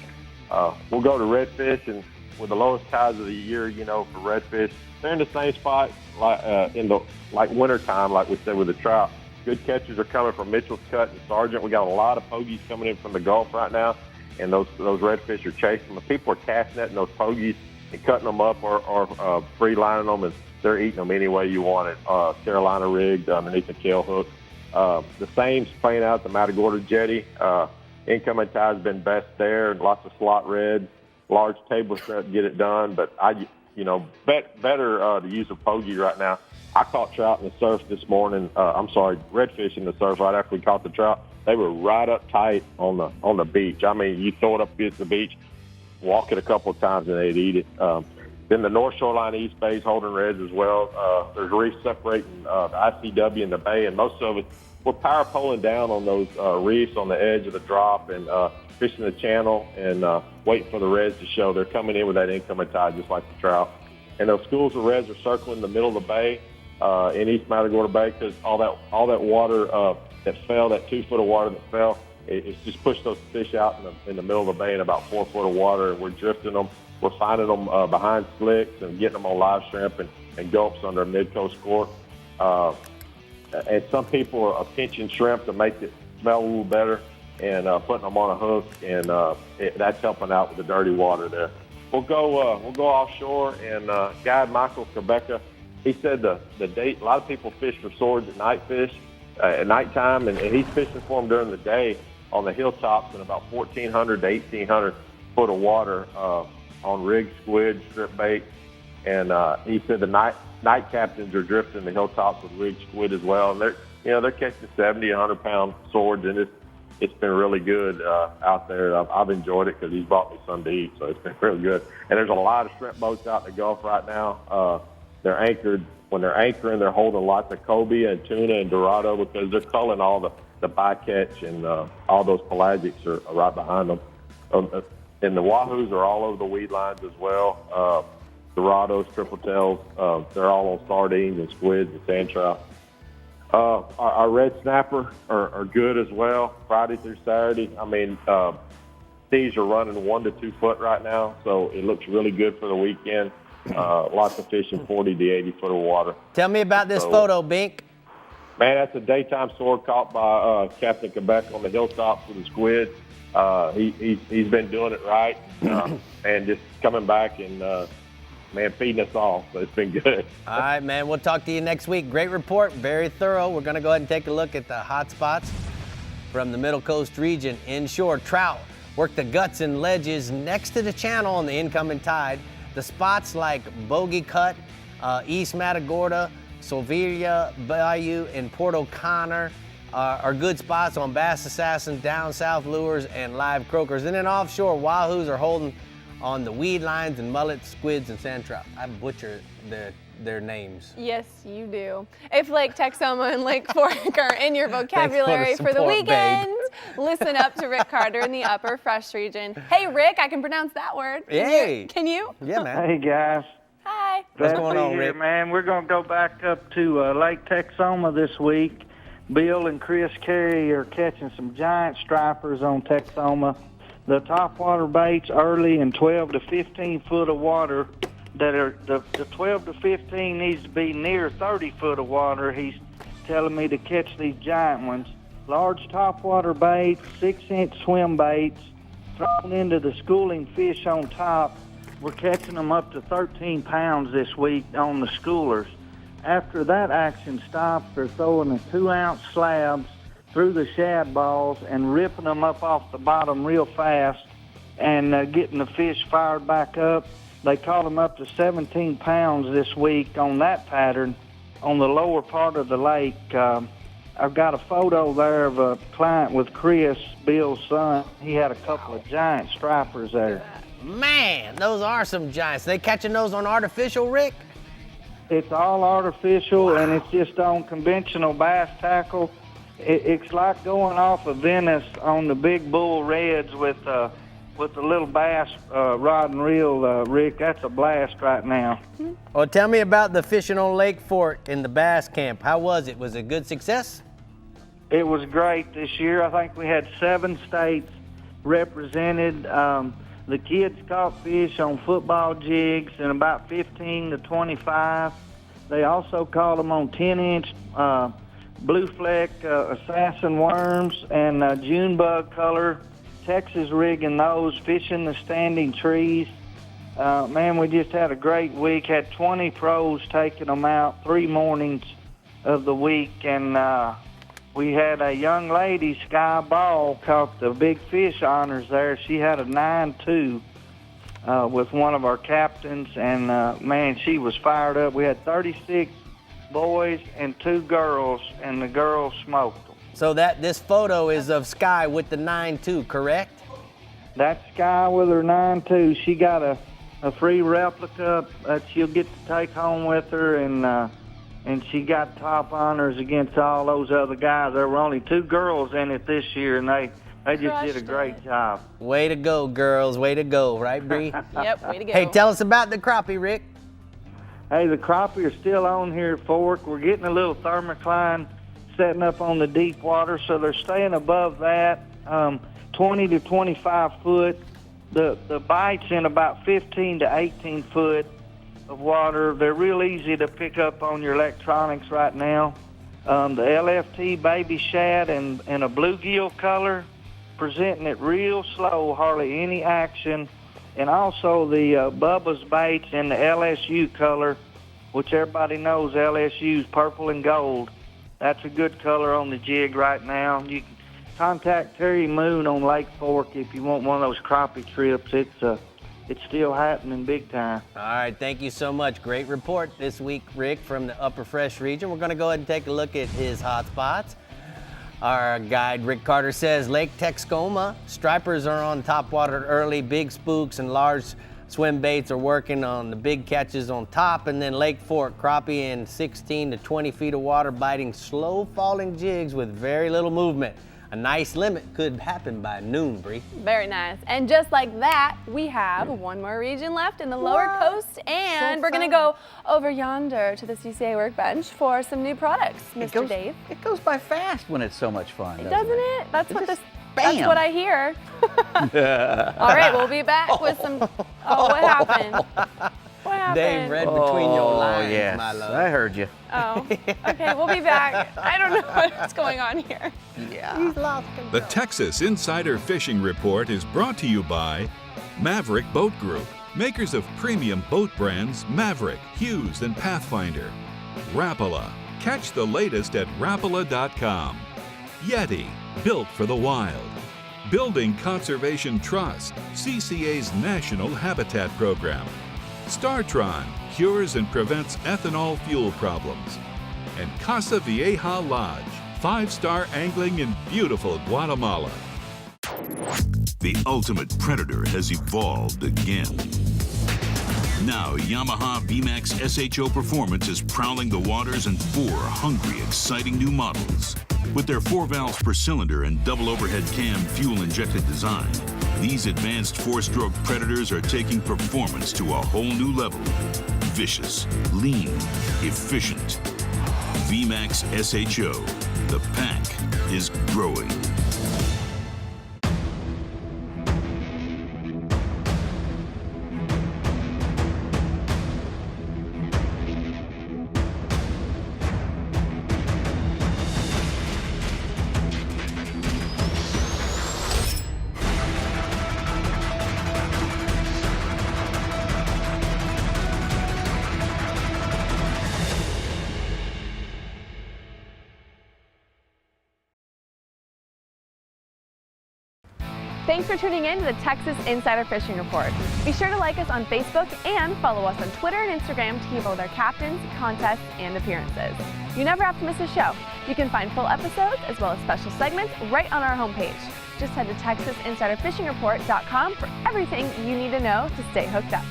Speaker 16: We'll go to redfish, and with the lowest tides of the year, for redfish, they're in the same spot like winter time, like we said with the trout. Good catches are coming from Mitchell's Cut and Sargent. We got a lot of pogies coming in from the Gulf right now, and those redfish are chasing them. People are casting netting those pogies and cutting them up or free lining them, and they're eating them any way you want it. Carolina rigged underneath the tail hook. The same's playing out at the Matagorda Jetty. Incoming tide's been best there. Lots of slot reds, large table shrimp get it done. But better to use a pogie right now. I caught trout in the surf this morning. Redfish in the surf right after we caught the trout. They were right up tight on the beach. I mean, you throw it up against the beach, walk it a couple of times, and they'd eat it. Then the North Shoreline East Bay's holding reds as well. There's reefs separating the ICW and the bay, and most of it, we're power poling down on those reefs on the edge of the drop and fishing the channel and waiting for the reds to show. They're coming in with that incoming tide just like the trout. And those schools of reds are circling the middle of the bay in East Matagorda Bay because all that water that fell, that 2 foot of water that fell, it's just pushed those fish out in the middle of the bay in about 4 foot of water, and we're drifting them. We're finding them behind slicks and getting them on live shrimp and gulps under a mid-coast cork. And some people are pinching shrimp to make it smell a little better and putting them on a hook, and that's helping out with the dirty water there. We'll go offshore, and guide Michael Quebeca, he said the date. A lot of people fish for swords at nighttime, and he's fishing for them during the day on the hilltops in about 1,400 to 1,800 foot of water on rigged squid, strip bait, and he said the night captains are drifting the hilltops with rigged squid as well, and they're catching 70, 100-pound swords, and it's been really good out there. I've enjoyed it because he's brought me some to eat, so it's been really good. And there's a lot of shrimp boats out in the Gulf right now. They're anchored. When they're anchoring, they're holding lots of cobia and tuna and dorado because they're culling all the bycatch, and all those pelagics are right behind them. And the wahoos are all over the weed lines as well. Dorados, triple tails, they're all on sardines and squids and sand trout. Our red snapper are good as well, Friday through Saturday. I mean, these are running 1 to 2 foot right now, so it looks really good for the weekend. Lots of fish in 40 to 80 foot of water.
Speaker 1: Tell me about this photo, Bink.
Speaker 16: Man, that's a daytime sword caught by Captain Quebec on the hilltops with a squid. He's been doing it right and just coming back and feeding us all. So it's been good.
Speaker 1: All right, man. We'll talk to you next week. Great report. Very thorough. We're going to go ahead and take a look at the hot spots from the Middle Coast region. Inshore trout work the guts and ledges next to the channel on the incoming tide. The spots like Bogey Cut, East Matagorda, Silveria Bayou, and Port O'Connor are good spots on bass assassin, down south lures, and live croakers. And then offshore, wahoos are holding on the weed lines and mullets, squids, and sand trout. I butcher their names.
Speaker 2: Yes, you do. If Lake Texoma and Lake Fork are in your vocabulary for the weekend, listen up to Rick Carter in the Upper Fresh region. Hey, Rick, I can pronounce that word.
Speaker 1: Yay!
Speaker 2: Can you?
Speaker 1: Yeah, man.
Speaker 17: Hey, guys.
Speaker 2: Hi.
Speaker 1: What's going on,
Speaker 17: here,
Speaker 1: Rick?
Speaker 17: man. We're going to go back up to Lake Texoma this week. Bill and Chris Carey are catching some giant stripers on Texoma. The topwater baits early in 12 to 15 foot of water that are the 12 to 15 needs to be near 30 foot of water. He's telling me to catch these giant ones. Large topwater baits, 6-inch swim baits thrown into the schooling fish on top. We're catching them up to 13 pounds this week on the schoolers. After that action stops, they're throwing the 2-ounce slabs through the shad balls and ripping them up off the bottom real fast and getting the fish fired back up. They caught them up to 17 pounds this week on that pattern on the lower part of the lake. I've got a photo there of a client with Chris, Bill's son. He had a couple of giant stripers there.
Speaker 1: Man, those are some giants. They catching those on artificial, Rick?
Speaker 17: It's all artificial, and it's just on conventional bass tackle. It's like going off of Venice on the big bull reds with the little bass rod and reel, Rick. That's a blast right now.
Speaker 1: Well, tell me about the fishing on Lake Fork in the bass camp. How was it? Was it a good success?
Speaker 17: It was great this year. I think we had 7 states represented. The kids caught fish on football jigs in about 15 to 25. They also caught them on 10-inch blue fleck assassin worms and June bug color. Texas rigging those, fishing the standing trees. Man, we just had a great week. Had 20 pros taking them out 3 mornings of the week, and we had a young lady, Sky Ball, caught the big fish honors there. She had a 9.2 with one of our captains, and man, she was fired up. We had 36 boys and 2 girls, and the girls smoked them.
Speaker 1: So this photo is of Sky with the 9.2, correct?
Speaker 17: That's Sky with her 9.2. She got a free replica that she'll get to take home with her, and she got top honors against all those other guys. There were only 2 girls in it this year, and they just did a great job.
Speaker 1: Way to go, girls. Way to go, right, Bree?
Speaker 2: Yep, way to go.
Speaker 1: Hey, tell us about the crappie, Rick.
Speaker 17: Hey, the crappie are still on here at Fork. We're getting a little thermocline setting up on the deep water, so they're staying above that, 20 to 25 foot. The bite's in about 15 to 18 foot of water. They're real easy to pick up on your electronics right now. The LFT baby shad and a bluegill color, presenting it real slow, hardly any action. And also the Bubba's baits in the LSU color, which everybody knows LSU's purple and gold. That's a good color on the jig right now. You can contact Terry Moon on Lake Fork if you want one of those crappie trips. It's still happening big time.
Speaker 1: All right, thank you so much. Great report this week, Rick, from the Upper Fresh region. We're going to go ahead and take a look at his hot spots. Our guide, Rick Carter, says Lake Texcoma, stripers are on top water early. Big spooks and large swim baits are working on the big catches on top. And then Lake Fork, crappie in 16 to 20 feet of water, biting slow falling jigs with very little movement. A nice limit could happen by noon, Bree.
Speaker 2: Very nice. And just like that, we have one more region left in the lower coast, and we're going to go over yonder to the CCA workbench for some new products, Mr. Dave.
Speaker 3: It goes by fast when it's so much fun.
Speaker 2: Doesn't it? That's what
Speaker 3: just
Speaker 2: that's what I hear. All right, we'll be back with some. Oh, what happened? What happened?
Speaker 1: Dave read between your lines,
Speaker 3: yes,
Speaker 1: my love.
Speaker 3: I heard you.
Speaker 2: Oh, okay, we'll be back. I don't know what's going on here.
Speaker 1: Yeah.
Speaker 2: He's lost control.
Speaker 6: The Texas Insider Fishing Report is brought to you by Maverick Boat Group, makers of premium boat brands Maverick, Hughes, and Pathfinder. Rapala, catch the latest at rapala.com. Yeti, built for the wild. Building Conservation Trust, CCA's National Habitat Program. StarTron, cures and prevents ethanol fuel problems. And Casa Vieja Lodge, 5-star angling in beautiful Guatemala.
Speaker 7: The ultimate predator has evolved again. Now, Yamaha VMAX SHO Performance is prowling the waters in 4 hungry, exciting new models. With their 4 valves per cylinder and double overhead cam fuel-injected design, these advanced 4-stroke predators are taking performance to a whole new level. Vicious, lean, efficient. VMAX SHO. The pack is growing.
Speaker 2: Thanks for tuning in to the Texas Insider Fishing Report. Be sure to like us on Facebook and follow us on Twitter and Instagram to keep up with our captains, contests, and appearances. You never have to miss a show. You can find full episodes as well as special segments right on our homepage. Just head to TexasInsiderFishingReport.com for everything you need to know to stay hooked up.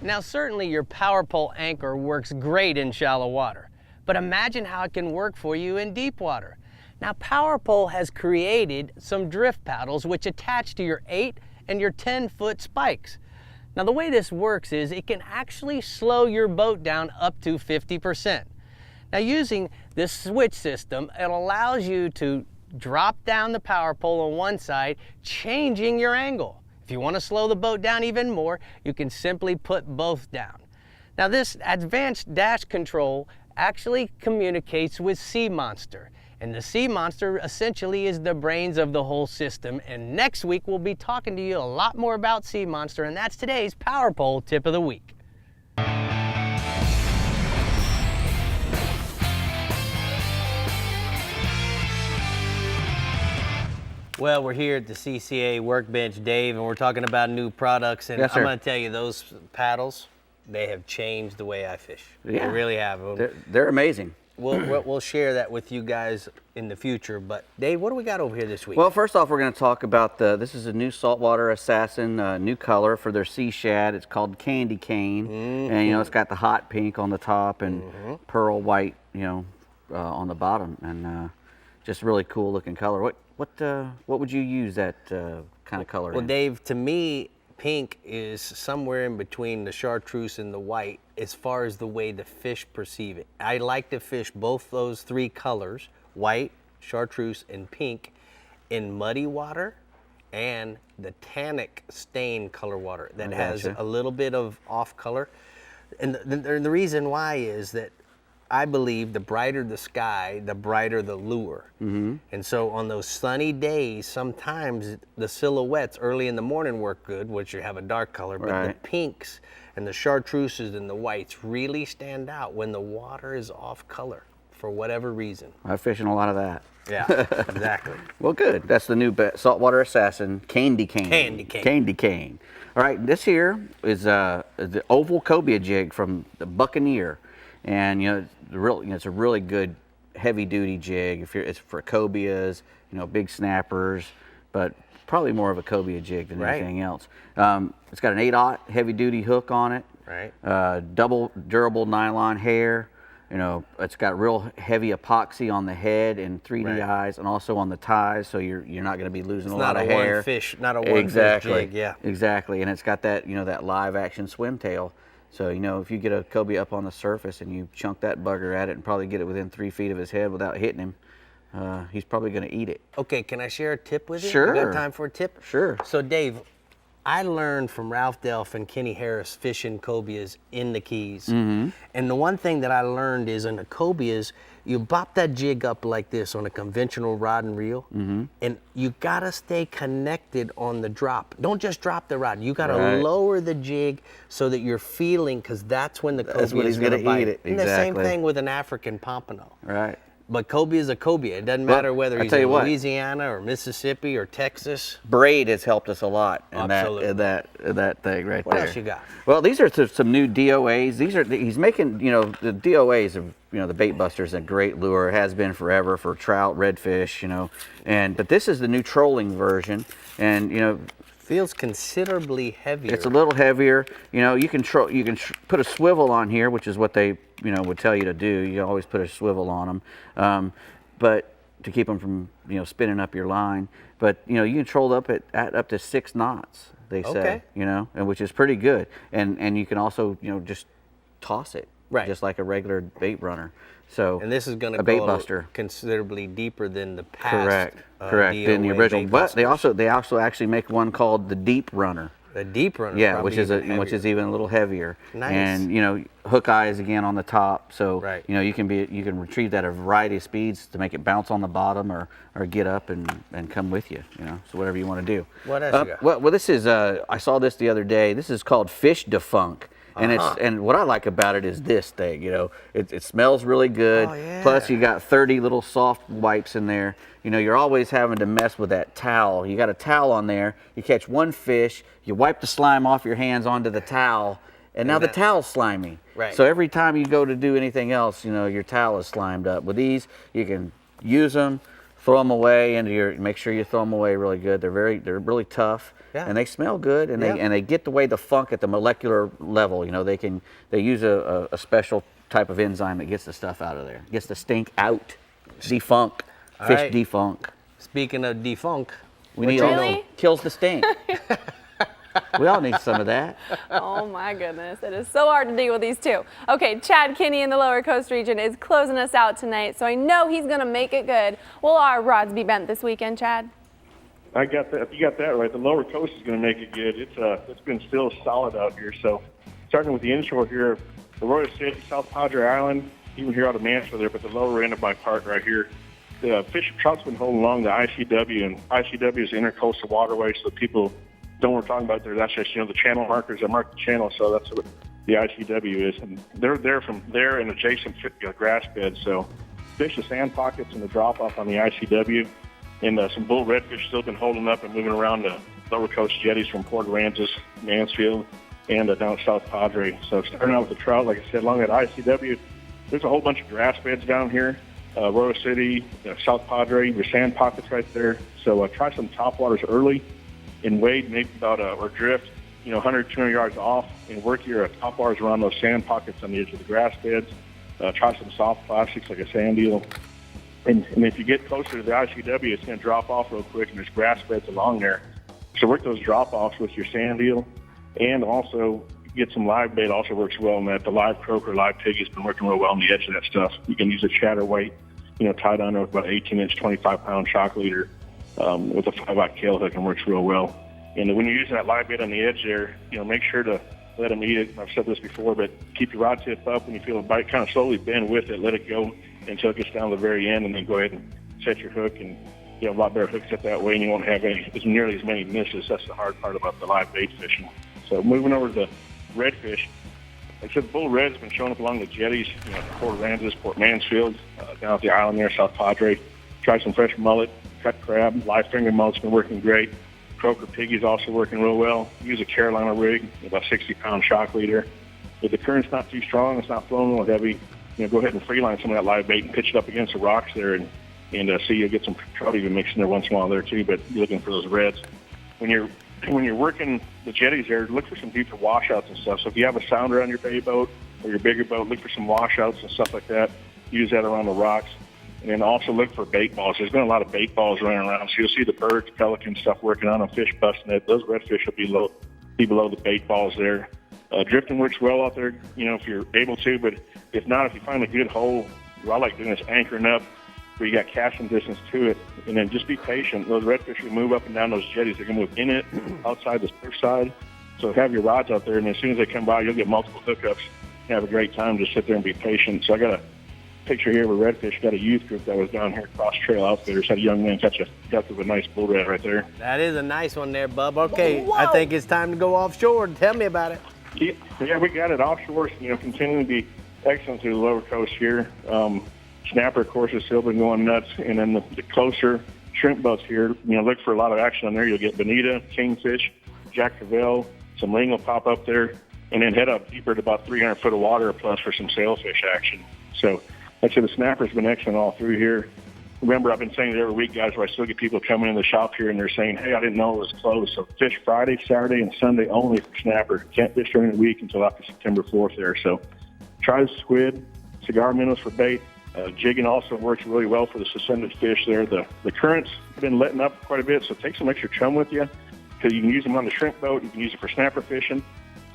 Speaker 1: Now, certainly your power pole anchor works great in shallow water, but imagine how it can work for you in deep water. Now, Power Pole has created some drift paddles which attach to your 8 and your 10-foot spikes. Now, the way this works is it can actually slow your boat down up to 50%. Now, using this switch system, it allows you to drop down the power pole on one side, changing your angle. If you want to slow the boat down even more, you can simply put both down. Now, this advanced dash control actually communicates with Sea Monster. And the Sea Monster essentially is the brains of the whole system. And next week, we'll be talking to you a lot more about Sea Monster, and that's today's Power Pole Tip of the Week. Well, we're here at the CCA workbench, Dave, and we're talking about new products. And
Speaker 3: Yes, sir.
Speaker 1: I'm going to tell you, those paddles, they have changed the way I fish.
Speaker 3: Yeah.
Speaker 1: They really have.
Speaker 3: They're amazing.
Speaker 1: We'll share that with you guys in the future. But Dave, what do we got over here this week?
Speaker 3: Well, first off, we're going to talk about this is a new Saltwater Assassin, new color for their sea shad. It's called Candy Cane, and it's got the hot pink on the top and pearl white, on the bottom, and just really cool looking color. What would you use that kind of color
Speaker 1: Well,
Speaker 3: in?
Speaker 1: Dave, to me, pink is somewhere in between the chartreuse and the white as far as the way the fish perceive it. I like to fish both those three colors, white, chartreuse, and pink, in muddy water and the tannic stain color water that has a little bit of off color. And the reason why is that I believe the brighter the sky, the brighter the lure. And so on those sunny days, sometimes the silhouettes early in the morning work good, which you have a dark color, but the pinks and the chartreuses and the whites really stand out when the water is off color for whatever reason.
Speaker 3: I'm fishing a lot of that.
Speaker 1: Yeah, exactly.
Speaker 3: Well, good. That's the new Saltwater Assassin Candy Cane.
Speaker 1: Candy Cane.
Speaker 3: Candy Cane. All right, this here is the oval cobia jig from the Buccaneer, and it's a really good heavy-duty jig. It's for cobias, big snappers, but probably more of a cobia jig than anything else. It's got an 8/0 heavy-duty hook on it.
Speaker 1: Right.
Speaker 3: Double durable nylon hair. It's got real heavy epoxy on the head and 3D eyes, and also on the ties, so you're not going to be losing a lot of hair.
Speaker 1: Not a one fish jig, yeah.
Speaker 3: Exactly, and it's got that that live action swim tail. So if you get a cobia up on the surface and you chunk that bugger at it and probably get it within 3 feet of his head without hitting him, he's probably going to eat it.
Speaker 1: Okay, can I share a tip with you?
Speaker 3: Sure.
Speaker 1: You got time for a tip?
Speaker 3: Sure.
Speaker 1: So Dave, I learned from Ralph Delf and Kenny Harris fishing cobias in the Keys. And the one thing that I learned is in the cobias, you bop that jig up like this on a conventional rod and reel, and you gotta stay connected on the drop. Don't just drop the rod. You gotta lower the jig so that you're feeling, because that's when the cobia is gonna bite.
Speaker 3: Eat it.
Speaker 1: And the same thing with an African pompano.
Speaker 3: Right.
Speaker 1: But cobia is a cobia. It doesn't matter whether he's in Louisiana or Mississippi or Texas.
Speaker 3: Braid has helped us a lot in that thing right there.
Speaker 1: What else you got?
Speaker 3: Well, these are some new DOAs. He's making, the DOAs of, the Bait Buster's a great lure. It has been forever for trout, redfish, but this is the new trolling version, and
Speaker 1: feels considerably heavier.
Speaker 3: It's a little heavier. You can put a swivel on here, which is what they would tell you to do. You always put a swivel on them, but to keep them from spinning up your line. But you can troll up at up to 6 knots. They say, and which is pretty good. And you can also just toss it, just like a regular bait runner. So
Speaker 1: and this is going to
Speaker 3: bait
Speaker 1: go
Speaker 3: buster
Speaker 1: considerably deeper than the past.
Speaker 3: Correct. Than the original. But they also actually make one called the Deep Runner.
Speaker 1: The Deep Runner.
Speaker 3: Yeah, which is even a little heavier.
Speaker 1: Nice.
Speaker 3: And hook eyes again on the top. So you can retrieve that at a variety of speeds to make it bounce on the bottom or get up and come with you. So whatever you want to do.
Speaker 1: What else you got?
Speaker 3: Well, this is I saw this the other day. This is called Fish Defunk. And and what I like about it is this thing, you know, it smells really good.
Speaker 1: Oh, yeah.
Speaker 3: Plus you got 30 little soft wipes in there. You know, you're always having to mess with that towel. You got a towel on there, you catch one fish, you wipe the slime off your hands onto the towel, and now the towel's slimy.
Speaker 1: Right.
Speaker 3: So every time you go to do anything else, you know, your towel is slimed up. With these, you can use them, throw them away into your, make sure you throw them away really good. They're really tough, and they smell good, and they get away the funk at the molecular level. You know, they use a special type of enzyme that gets the stuff out of there, gets the stink out, defunk, fish
Speaker 1: right.
Speaker 3: defunk.
Speaker 1: Speaking of defunk,
Speaker 3: we need kills the stink. We all need some of that.
Speaker 2: Oh my goodness, it is so hard to deal with these two. Okay, Chad Kinney in the Lower Coast region is closing us out tonight, so I know he's gonna make it good. Will our rods be bent this weekend, Chad?
Speaker 18: I got that. You got that right. The Lower Coast is going to make it good. It's been still solid out here. So, starting with the inshore here, Arroyo City, South Padre Island, even here out of Mansfield there, but the lower end of my part right here, the fish trout's been holding along the ICW, and ICW is the intercoastal waterway, so people don't know what we're talking about there. That's just, you know, the channel markers that mark the channel, so that's what the ICW is. And they're there from there and adjacent grass beds, so fish the sand pockets and the drop-off on the ICW. And some bull redfish still been holding up and moving around the Lower Coast jetties from Port Aransas, Mansfield, and down South Padre. So starting out with the trout, like I said, along that ICW, there's a whole bunch of grass beds down here. Arroyo City, South Padre, your sand pockets right there. So try some topwaters early and wade maybe about, or drift, 100, 200 yards off and work your topwaters around those sand pockets on the edge of the grass beds. Try some soft plastics like a sand eel. And if you get closer to the ICW, it's going to drop off real quick, and there's grass beds along there. So work those drop-offs with your sand eel, and also get some live bait. Also works well in that. The live croaker, live pig has been working real well on the edge of that stuff. You can use a chatter weight, tied on there with about 18-inch, 25-pound shock leader with a 5-aught tail hook, and works real well. And when you're using that live bait on the edge there, make sure to let them eat it. I've said this before, but keep your rod tip up when you feel a bite. Kind of slowly bend with it, let it go until it gets down to the very end, and then go ahead and set your hook, and a lot better hook set that way, and you won't have nearly as many misses. That's the hard part about the live bait fishing. So moving over to the redfish, like I said, the bull red has been showing up along the jetties, Port Aransas, Port Mansfield, down at the island there, South Padre. Try some fresh mullet, cut crab, live finger mullet's been working great. Croaker piggy's also working real well. Use a Carolina rig, about 60-pound shock leader. If the current's not too strong, it's not flowing real heavy, go ahead and freeline some of that live bait and pitch it up against the rocks there, and see you'll get some trout even mixed in there once in a while there too. But you're looking for those reds. When you're working the jetties there, look for some deeper washouts and stuff. So if you have a sounder on your bay boat or your bigger boat, look for some washouts and stuff like that. Use that around the rocks, and then also look for bait balls. There's been a lot of bait balls running around, so you'll see the birds, pelicans, stuff working on them, fish busting it. Those redfish will be below the bait balls there. Drifting works well out there, if you're able to, but if not, if you find a good hole, what I like doing is anchoring up where you got casting distance to it, and then just be patient. Those redfish will move up and down those jetties. They're going to move in it, outside the surf side. So have your rods out there, and as soon as they come by, you'll get multiple hookups and have a great time. Just sit there and be patient. So I got a picture here of a redfish. Got a youth group that was down here Cross Trail Outfitters. Had a young man catch a duck with a nice bull red right there.
Speaker 1: That is a nice one there, bub. Okay,
Speaker 2: Whoa.
Speaker 1: I think it's time to go offshore. Tell me about it.
Speaker 18: Yeah, we got it offshore. Continuing to be excellent through the Lower Coast here. Snapper, of course, has still been going nuts. And then the closer shrimp boats here, look for a lot of action on there. You'll get bonita, kingfish, Jack Crevalle, some ling will pop up there, and then head up deeper to about 300 foot of water plus for some sailfish action. So, like I said, the snapper's been excellent all through here. Remember, I've been saying it every week, guys, where I still get people coming in the shop here and they're saying, hey, I didn't know it was closed. So fish Friday, Saturday, and Sunday only for snapper. Can't fish during the week until after September 4th there. So try the squid, cigar minnows for bait. Jigging also works really well for the suspended fish there. The current's been letting up quite a bit, so take some extra chum with you because you can use them on the shrimp boat. You can use it for snapper fishing.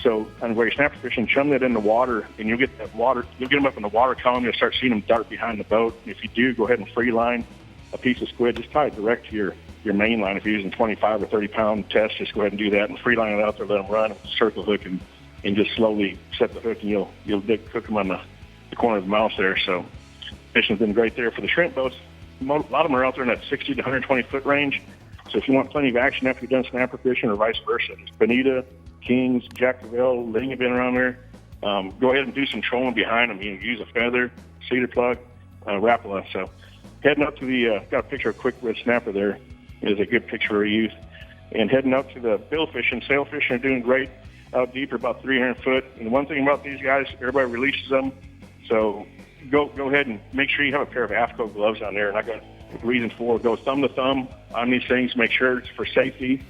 Speaker 18: So on where you're snapper fishing, chum that in the water, and you'll get that water. You'll get them up in the water column. You'll start seeing them dart behind the boat. And if you do, go ahead and free line a piece of squid. Just tie it direct to your main line. If you're using 25 or 30-pound test, just go ahead and do that and free line it out there. Let them run, circle hook, and just slowly set the hook, and you'll hook them on the corner of the mouth there. So fishing's been great there for the shrimp boats. A lot of them are out there in that 60 to 120 foot range. So if you want plenty of action after you've done snapper fishing or vice versa, bonita, kings, Jack Crevalle, ling have been around there. go ahead and do some trolling behind them. You know, use a feather, cedar plug, Rapala. So heading up to the, got a picture of quick red snapper there. Is a good picture of youth. And heading up to the bill fishing, sail fishing are doing great out deeper, about 300 foot. And the one thing about these guys, everybody releases them. So go ahead and make sure you have a pair of AFCO gloves on there. And I got a reason for it. Go thumb to thumb on these things. Make sure it's for safety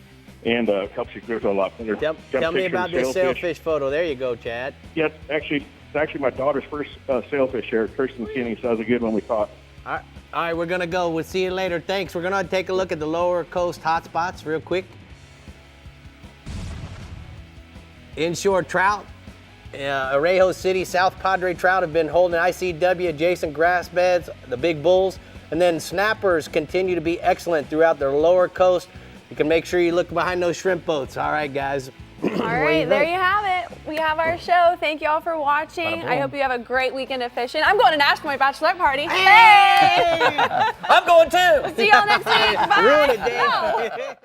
Speaker 18: and helps you grip a lot better.
Speaker 1: Tell me about this sailfish photo. There you go, Chad.
Speaker 18: Yeah, it's actually my daughter's first sailfish there, Kirsten Kinney. So that was a good one we caught.
Speaker 1: All right, we're going to go. We'll see you later. Thanks. We're going to take a look at the lower coast hotspots real quick. Inshore trout. Arejo City, South Padre trout have been holding ICW adjacent grass beds, the big bulls. And then snappers continue to be excellent throughout the lower coast. You can make sure you look behind those shrimp boats. All right, guys.
Speaker 2: All right, there you have it. We have our show. Thank you all for watching. I hope you have a great weekend of fishing. I'm going to Nashville for my bachelorette party. Hey!
Speaker 1: I'm going too.
Speaker 2: See y'all next week. Bye.
Speaker 1: Ruin it, Dave.
Speaker 2: No.